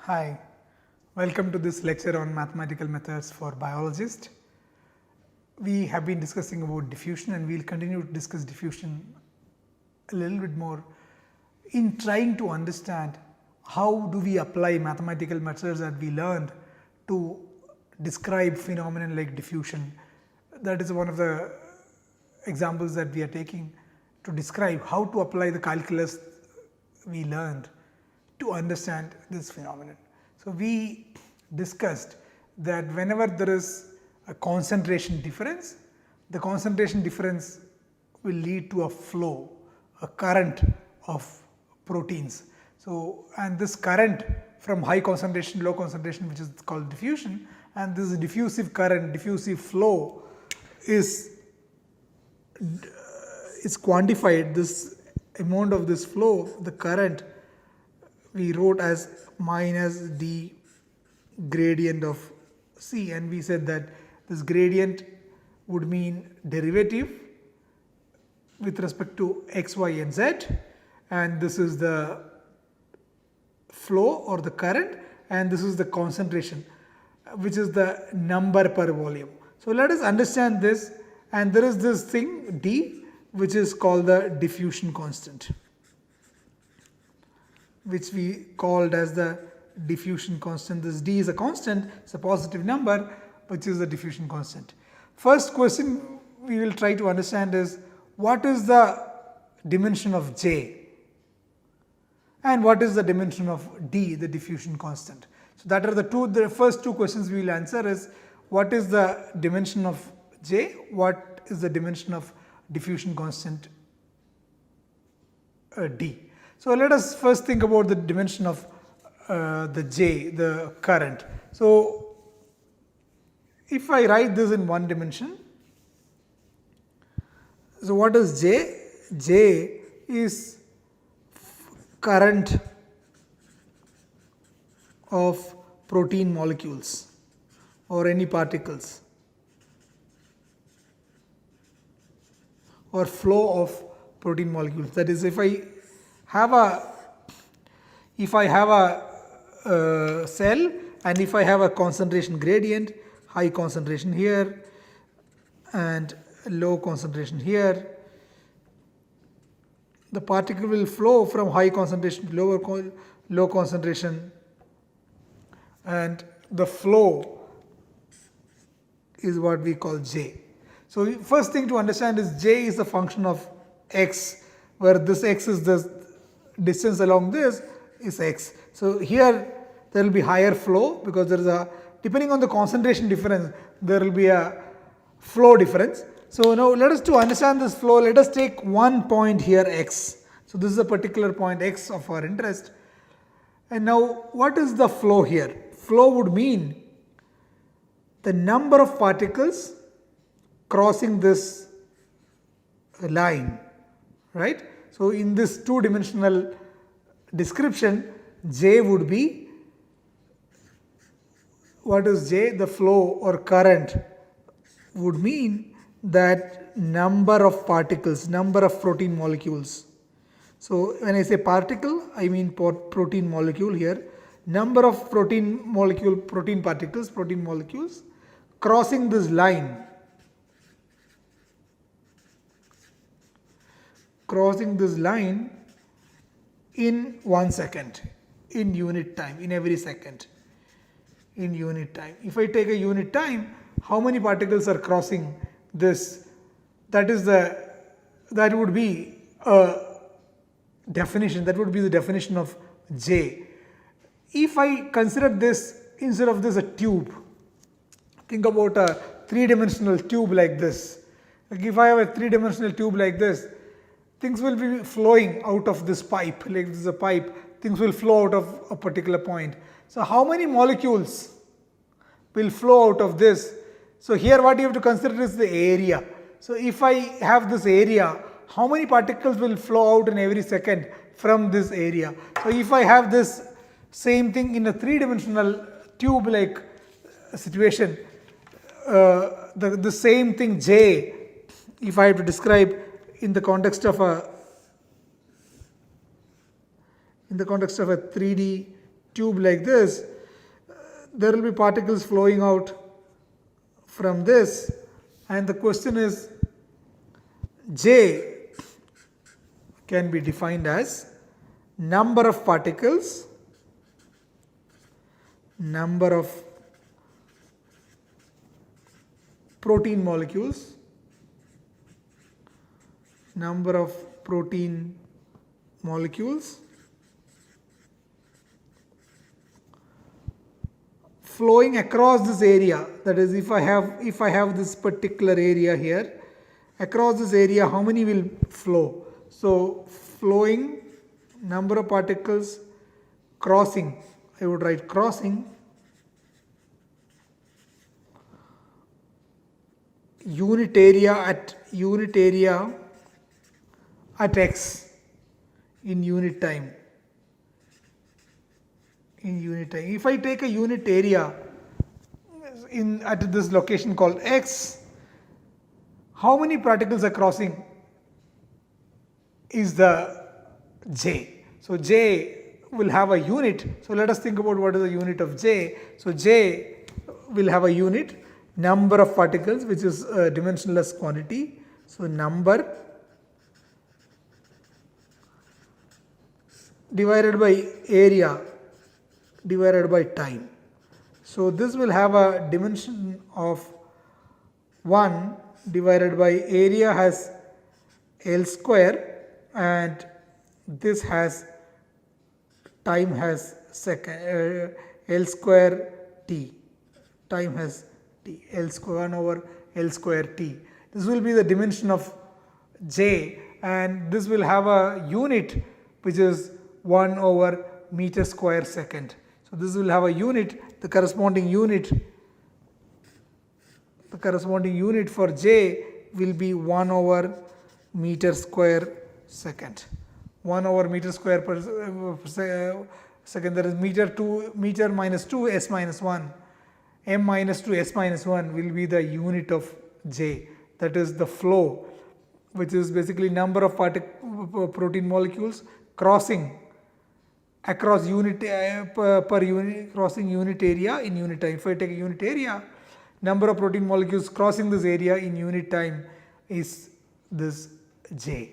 Hi, welcome to this lecture on mathematical methods for biologists. We have been discussing about diffusion and we will continue to discuss diffusion a little bit more in trying to understand how do we apply mathematical methods that we learned to describe phenomenon like diffusion. That is one of the examples that we are taking to describe how to apply the calculus we learned to understand this phenomenon. So, we discussed that whenever there is a concentration difference, the concentration difference will lead to a flow, a current of proteins. So, and this current from high concentration to low concentration, which is called diffusion, and this diffusive current, diffusive flow is quantified. This amount of this flow, the current, we wrote as minus d gradient of c, and we said that this gradient would mean derivative with respect to x, y and z, and this is the flow or the current, and this is the concentration, which is the number per volume. So, let us understand this, and there is this thing d, which is called the diffusion constant, which we called as the diffusion constant. This d is a constant, it's a positive number, which is the diffusion constant. First question we will try to understand is what is the dimension of J and what is the dimension of d, the diffusion constant. So, that are the first two questions we will answer is what is the dimension of J, what is the dimension of diffusion constant d. So, let us first think about the dimension of the J, the current. So, if I write this in one dimension, so what is J? J is current of protein molecules or any particles or flow of protein molecules. That is, if I have a cell and if I have a concentration gradient, high concentration here and low concentration here, the particle will flow from high concentration to low concentration, and the flow is what we call J. So, first thing to understand is J is a function of x, where this x is the distance along this is x. So, here there will be higher flow because there is a, depending on the concentration difference, there will be a flow difference. So, now let us to understand this flow, let us take one point here x. So, this is a particular point x of our interest, and now what is the flow here? Flow would mean the number of particles crossing this line, right. So, in this two dimensional description, J would be, what is J? The flow or current would mean that number of particles, number of protein molecules. So, when I say particle, I mean protein molecule here, number of protein particles, protein molecules crossing this line, in 1 second, in unit time, in every second, in unit time. If I take a unit time, how many particles are crossing this? That would be a definition, that would be the definition of J. If I consider this, instead of this a tube, think about a three-dimensional tube like this. Like if I have a three-dimensional tube like this, things will be flowing out of this pipe, like this is a pipe, things will flow out of a particular point. So, how many molecules will flow out of this? So, here what you have to consider is the area. So, if I have this area, how many particles will flow out in every second from this area? So, if I have this same thing in a three-dimensional tube like situation, the same thing J, if I have to describe in the context of a 3D tube like this, there will be particles flowing out from this, and the question is J can be defined as number of particles, number of protein molecules, number of protein molecules flowing across this area. That is, if I have this particular area here, across this area how many will flow? So flowing, number of particles crossing, I would write crossing unit area at x in unit time. If I take a unit area at this location called x, how many particles are crossing is the j. So j will have a unit. So let us think about what is the unit of j. So j will have a unit, number of particles, which is a dimensionless quantity. So number divided by area divided by time. So this will have a dimension of 1 divided by area has L square, and this has time has second L square t, time has t, L square 1 over L square t. This will be the dimension of j, and this will have a unit which is 1 over meter square second. So this will have a unit, the corresponding unit for j will be 1 over meter square second. 1 over meter square per second, that is meter minus 2 s minus 1, m minus 2 s minus 1 will be the unit of j, that is the flow, which is basically number of protein molecules crossing across unit per unit, crossing unit area in unit time. If I take a unit area, number of protein molecules crossing this area in unit time is this j.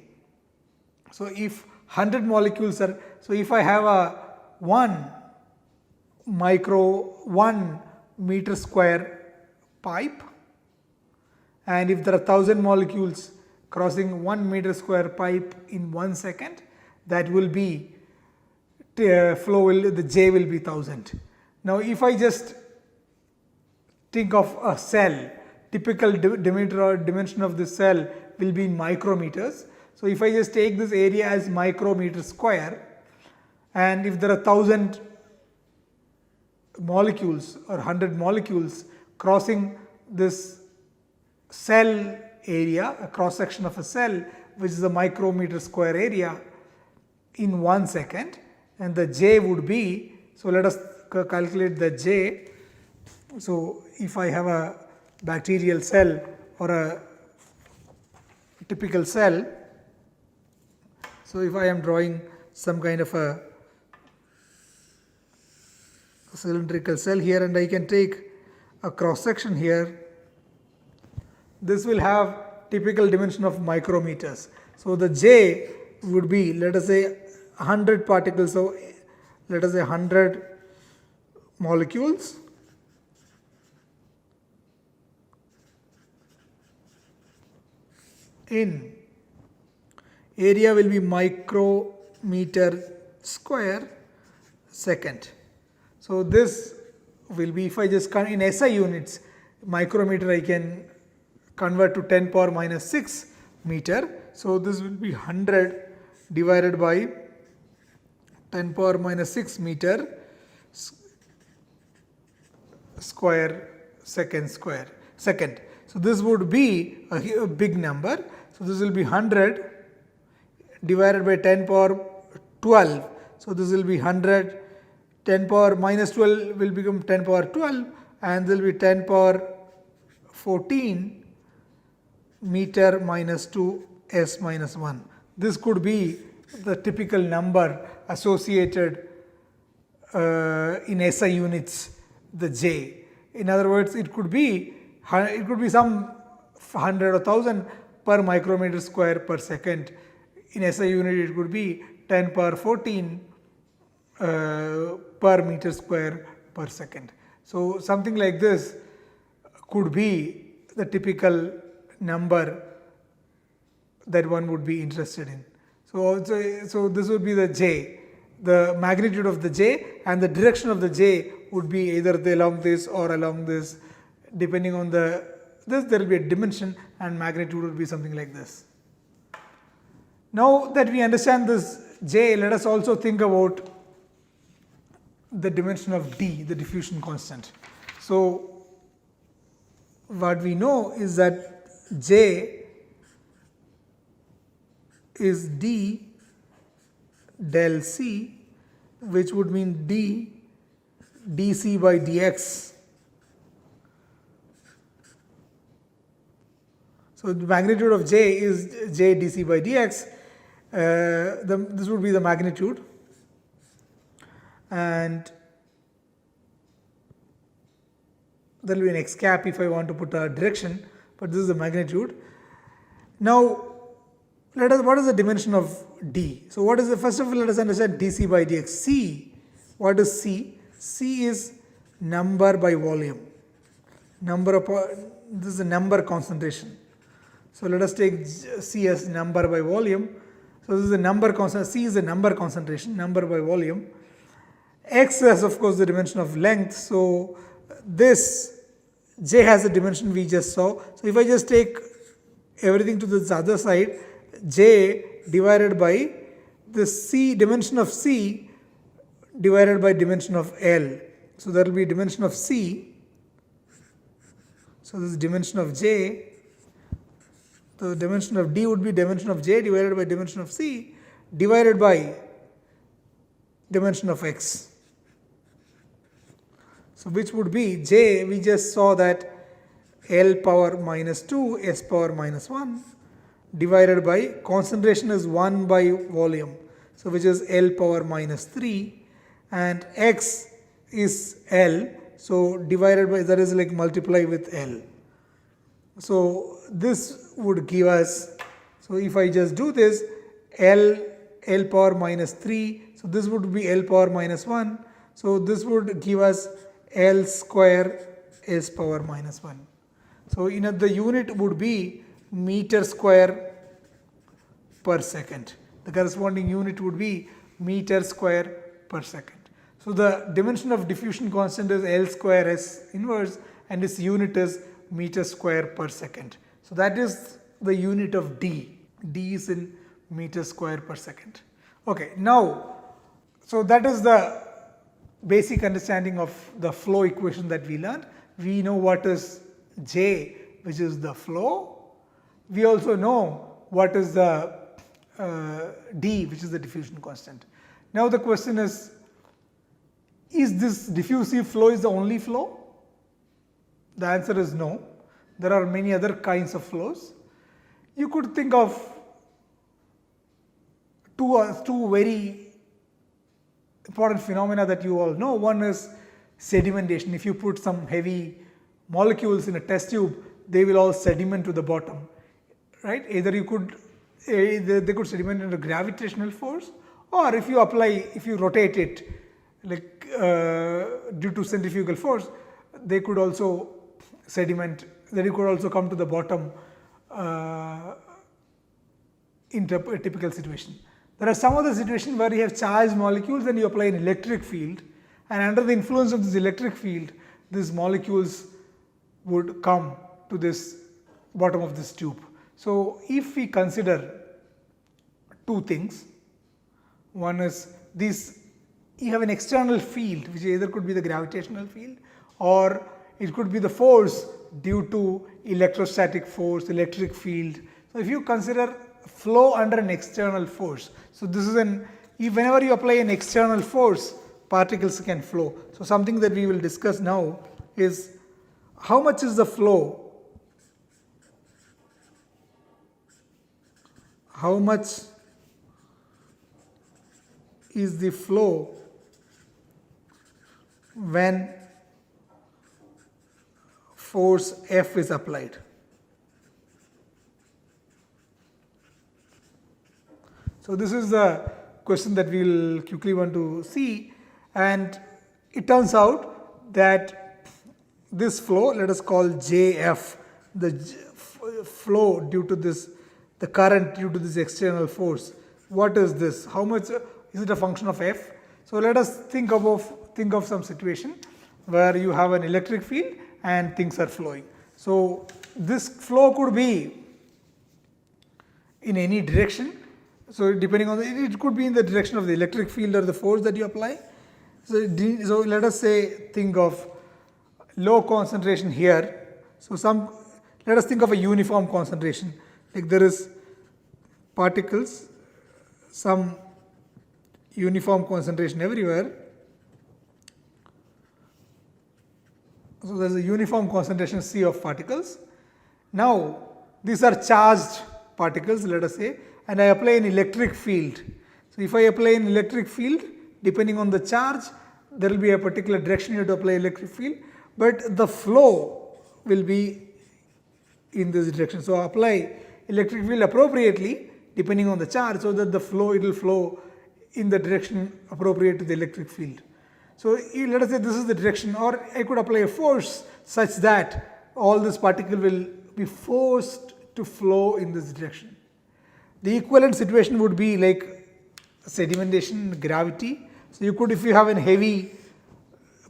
So if 100 molecules are, so if I have a 1 meter square pipe, and if there are 1000 molecules crossing 1 meter square pipe in 1 second, that will be the j will be 1000. Now if I just think of a cell, typical diameter or dimension of this cell will be in micrometers. So if I just take this area as micrometer square, and if there are 1000 molecules or 100 molecules crossing this cell area, a cross section of a cell which is a micrometer square area in 1 second, and the j would be, so let us calculate the j. So if I have a bacterial cell or a typical cell, so if I am drawing some kind of a cylindrical cell here, and I can take a cross section here, this will have typical dimension of micrometers. So the j would be, let us say 100 particles, so let us say 100 molecules in area will be micrometer square second. So this will be, if I just in SI units, micrometer I can convert to 10 power minus 6 meter. So this will be 100 divided by 10 power minus 6 meter square second. So this would be a big number. So this will be 100 divided by 10 power 12. So this will be 100, 10 power minus 12 will become 10 power 12, and there will be 10 power 14 meter minus 2 s minus 1. This could be the typical number associated in SI units the J. In other words, it could be some 100 or 1000 per micrometer square per second. In SI unit, it could be 10 power 14 per meter square per second. So something like this could be the typical number that one would be interested in. So this would be the J, the magnitude of the J, and the direction of the J would be either along this or along this. Depending on there will be a dimension, and magnitude would be something like this. Now that we understand this J, let us also think about the dimension of D, the diffusion constant. So what we know is that J is D del C, which would mean D dC by dx. So the magnitude of J is J dC by dx. This would be the magnitude, and there will be an x cap if I want to put a direction, but this is the magnitude. Now what is the dimension of D? So what is first of all, let us understand dC by dx. C, what is C? C is number by volume. This is a number concentration. So let us take C as number by volume. So this is a number concentration. C is a number concentration, number by volume. X is of course the dimension of length. So this J has the dimension we just saw. So if I just take everything to this other side, J divided by the C, dimension of C divided by dimension of L. So there will be dimension of C. So this is dimension of J. The dimension of D would be dimension of J divided by dimension of C divided by dimension of X. So which would be J, we just saw that L power minus 2, S power minus 1 divided by concentration is 1 by volume. So which is L power minus 3, and X is L. So divided by, that is like multiply with L. So this would give us, so if I just do this, L power minus 3, so this would be L power minus 1. So this would give us L square S power minus 1. So the unit would be meter square per second. The corresponding unit would be meter square per second. So the dimension of diffusion constant is L square S inverse, and its unit is meter square per second. So that is the unit of D. D is in meter square per second. Okay, now, so that is the basic understanding of the flow equation that we learned. We know what is J, which is the flow. We also know what is the D, which is the diffusion constant. Now the question is this diffusive flow is the only flow? The answer is no. There are many other kinds of flows. You could think of two very important phenomena that you all know. One is sedimentation. If you put some heavy molecules in a test tube, they will all sediment to the bottom, right? Either they could sediment under gravitational force, or if you rotate it like due to centrifugal force, they could also sediment, that it could also come to the bottom in a typical situation. There are some other situations where you have charged molecules and you apply an electric field, and under the influence of this electric field, these molecules would come to this bottom of this tube. So if we consider two things, one is this, you have an external field which either could be the gravitational field, or it could be the force due to electrostatic force, electric field. So if you consider flow under an external force, so this is whenever you apply an external force, particles can flow. So something that we will discuss now is how much is the flow, how much is the flow when force F is applied. So this is the question that we will quickly want to see, and it turns out that this flow, let us call JF, the flow due to this, the current due to this external force. What is this? How much is it a function of F? So let us think of some situation where you have an electric field and things are flowing. So this flow could be in any direction. So depending on it could be in the direction of the electric field or the force that you apply. So let us say think of low concentration here. So let us think of a uniform concentration. Like there is particles, some uniform concentration everywhere. So there is a uniform concentration C of particles. Now these are charged particles, let us say, and I apply an electric field. So if I apply an electric field, depending on the charge, there will be a particular direction you have to apply electric field, but the flow will be in this direction. So apply electric field appropriately depending on the charge, so that the flow, it will flow in the direction appropriate to the electric field. So let us say this is the direction, or I could apply a force such that all this particle will be forced to flow in this direction. The equivalent situation would be like sedimentation, gravity. So you could, if you have a heavy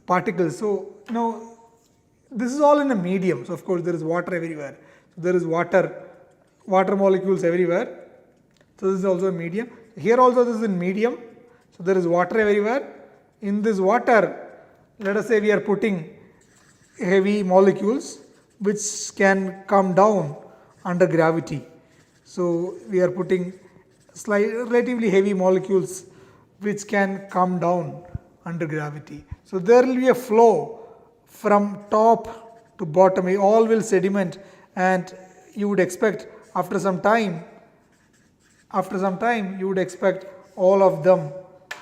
particle, so now this is all in a medium. So of course there is water everywhere. So there is water molecules everywhere. So this is also a medium. Here also this is in medium. So there is water everywhere. In this water, let us say we are putting heavy molecules which can come down under gravity. So we are putting relatively heavy molecules which can come down under gravity. So there will be a flow from top to bottom, all will sediment, and you would expect after some time you would expect all of them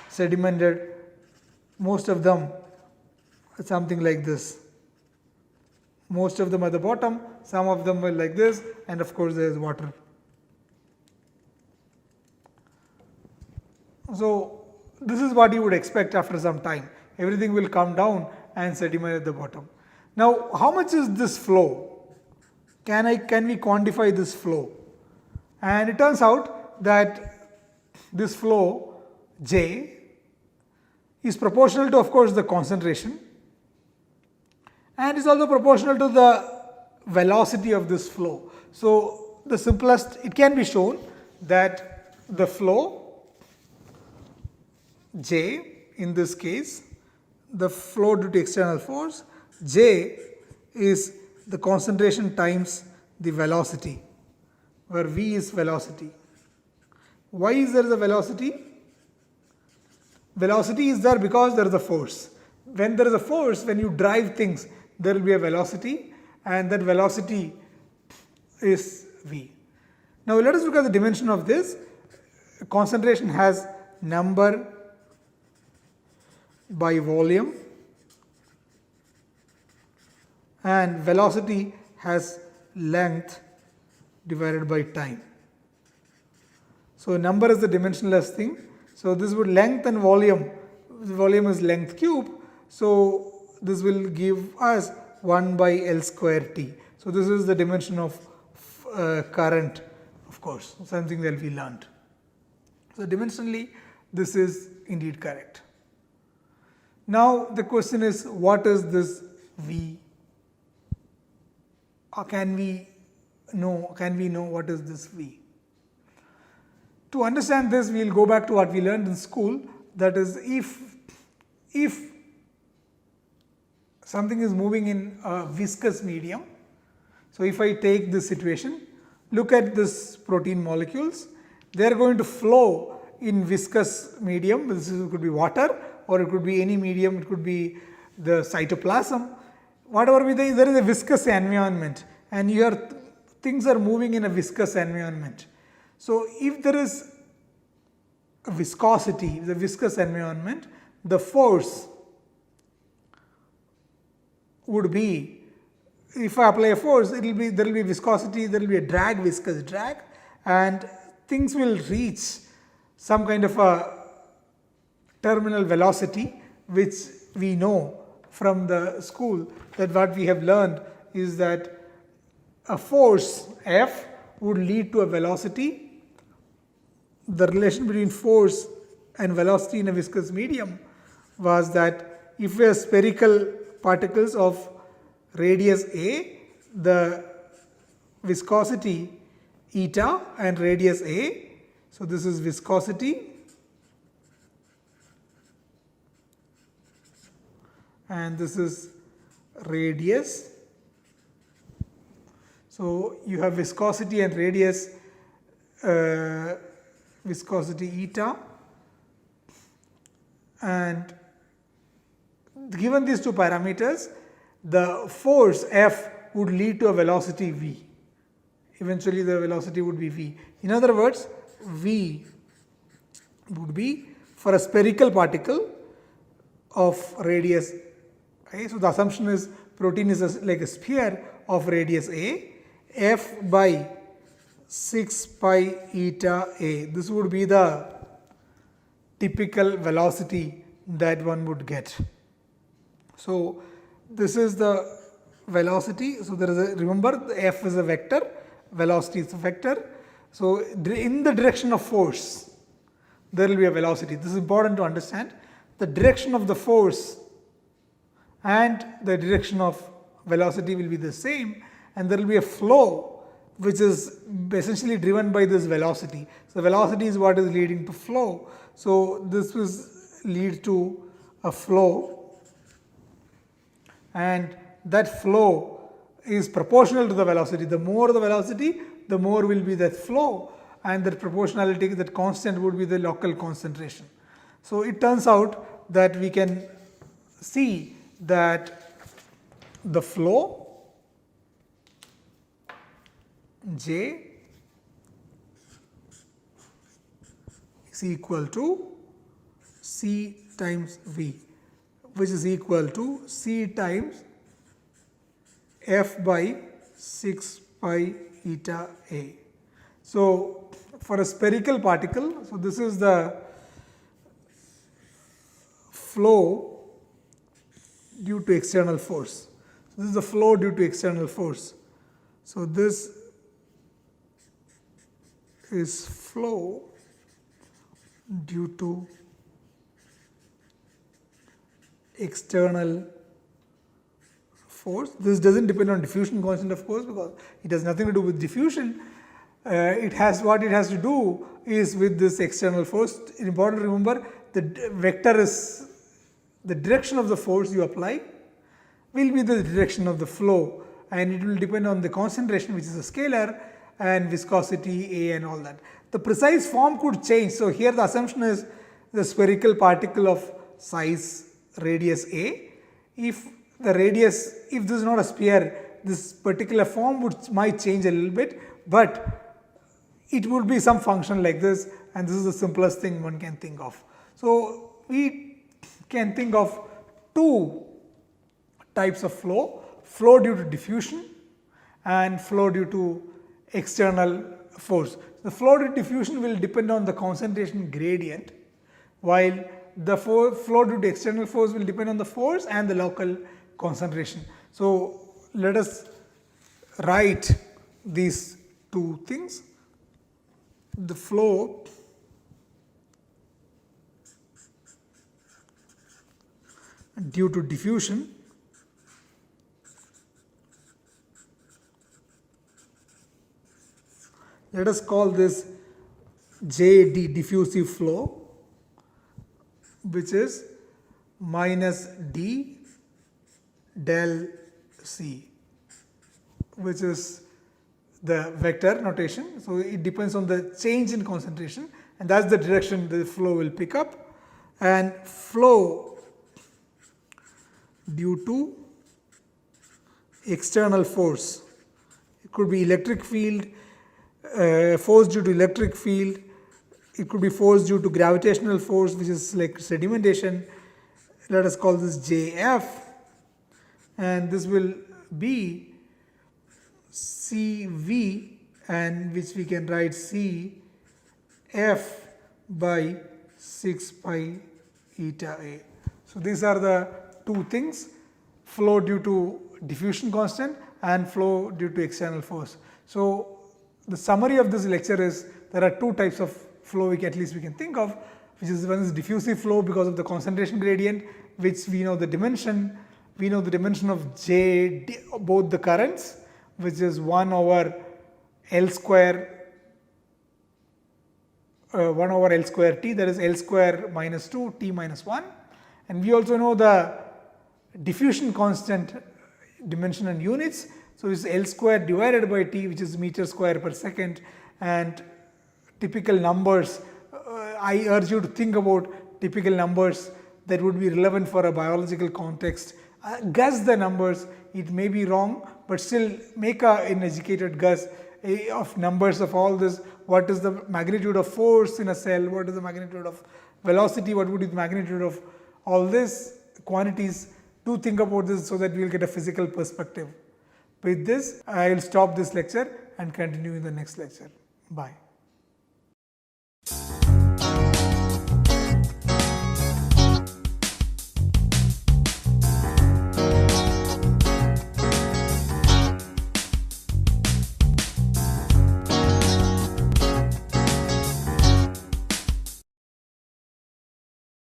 sedimented, most of them something like this. Most of them at the bottom, some of them were like this, and of course there is water. So this is what you would expect after some time. Everything will come down and sediment at the bottom. Now how much is this flow? Can we quantify this flow? And it turns out that this flow J is proportional to, of course, the concentration, and is also proportional to the velocity of this flow. So the simplest, it can be shown that the flow J, in this case, the flow due to external force, J is the concentration times the velocity, where V is velocity. Why is there the velocity? Velocity is there because there is a force. When there is a force, when you drive things, there will be a velocity, and that velocity is V. Now let us look at the dimension of this. Concentration has number by volume, and velocity has length divided by time. So number is the dimensionless thing. So this would length and volume. The volume is length cube. So this will give us 1 by L square T. So this is the dimension of current, of course, something that we learned. So dimensionally, this is indeed correct. Now the question is, what is this V? Or can we know what is this V? To understand this, we will go back to what we learned in school. That is, if something is moving in a viscous medium, so if I take this situation, look at this protein molecules, they are going to flow in viscous medium. This could be water, or it could be any medium, it could be the cytoplasm. Whatever be there is a viscous environment, and things are moving in a viscous environment. So if there is a viscosity, the viscous environment, the force would be, if I apply a force, there will be viscosity, there will be a drag, viscous drag, and things will reach some kind of a terminal velocity, which we know from the school that what we have learned is that a force F would lead to a velocity. The relation between force and velocity in a viscous medium was that if we have spherical particles of radius A, the viscosity eta and radius A. So this is viscosity and this is radius. So you have viscosity and radius, viscosity eta, and given these two parameters, the force F would lead to a velocity v. Eventually the velocity would be v. In other words, v would be for a spherical particle of radius. Okay, so the assumption is protein is like a sphere of radius a, F by 6 pi eta a. This would be the typical velocity that one would get. So this is the velocity. So there is a, remember, the F is a vector, velocity is a vector. So in the direction of force, there will be a velocity. This is important to understand. The direction of the force and the direction of velocity will be the same, and there will be a flow which is essentially driven by this velocity. So velocity is what is leading to flow. So this will lead to a flow, and that flow is proportional to the velocity. The more the velocity, the more will be that flow, and that proportionality, that constant would be the local concentration. So it turns out that we can see that the flow J is equal to C times V, which is equal to C times F by 6 pi eta A. So for a spherical particle, so this is the flow due to external force. So this is the flow due to external force. So this is flow due to external force. This doesn't depend on diffusion constant, of course, because it has nothing to do with diffusion. It has, what it has to do is with this external force. It's important to remember the vector is the direction of the force you apply will be the direction of the flow, and it will depend on the concentration, which is a scalar, and viscosity A and all that. The precise form could change. So here the assumption is the spherical particle of size radius A. If the radius, if this is not a sphere, this particular form might change a little bit, but it would be some function like this, and this is the simplest thing one can think of. So we can think of two types of flow: flow due to diffusion and flow due to external force. The flow due to diffusion will depend on the concentration gradient, while the flow due to external force will depend on the force and the local concentration. So let us write these two things. The flow due to diffusion let us call this JD, diffusive flow, which is minus D del C, which is the vector notation. So it depends on the change in concentration, and that's the direction the flow will pick up. And flow due to external force, it could be electric field, force due to electric field, it could be force due to gravitational force, which is like sedimentation. Let us call this JF, and this will be CV, and which we can write CF by 6 pi eta A. So these are the two things: flow due to diffusion constant and flow due to external force. So the summary of this lecture is there are two types of flow at least we can think of, which is one is diffusive flow because of the concentration gradient, which we know the dimension. We know the dimension of J, both the currents, which is 1 over L square 1 over L square T, that is L square minus 2 T minus 1, and we also know the diffusion constant dimension in units. So it's L square divided by T, which is meter square per second, and typical numbers. I urge you to think about typical numbers that would be relevant for a biological context. Guess the numbers. It may be wrong, but still make an educated guess of numbers of all this. What is the magnitude of force in a cell? What is the magnitude of velocity? What would be the magnitude of all these quantities? Do think about this so that we will get a physical perspective. With this, I will stop this lecture and continue in the next lecture. Bye.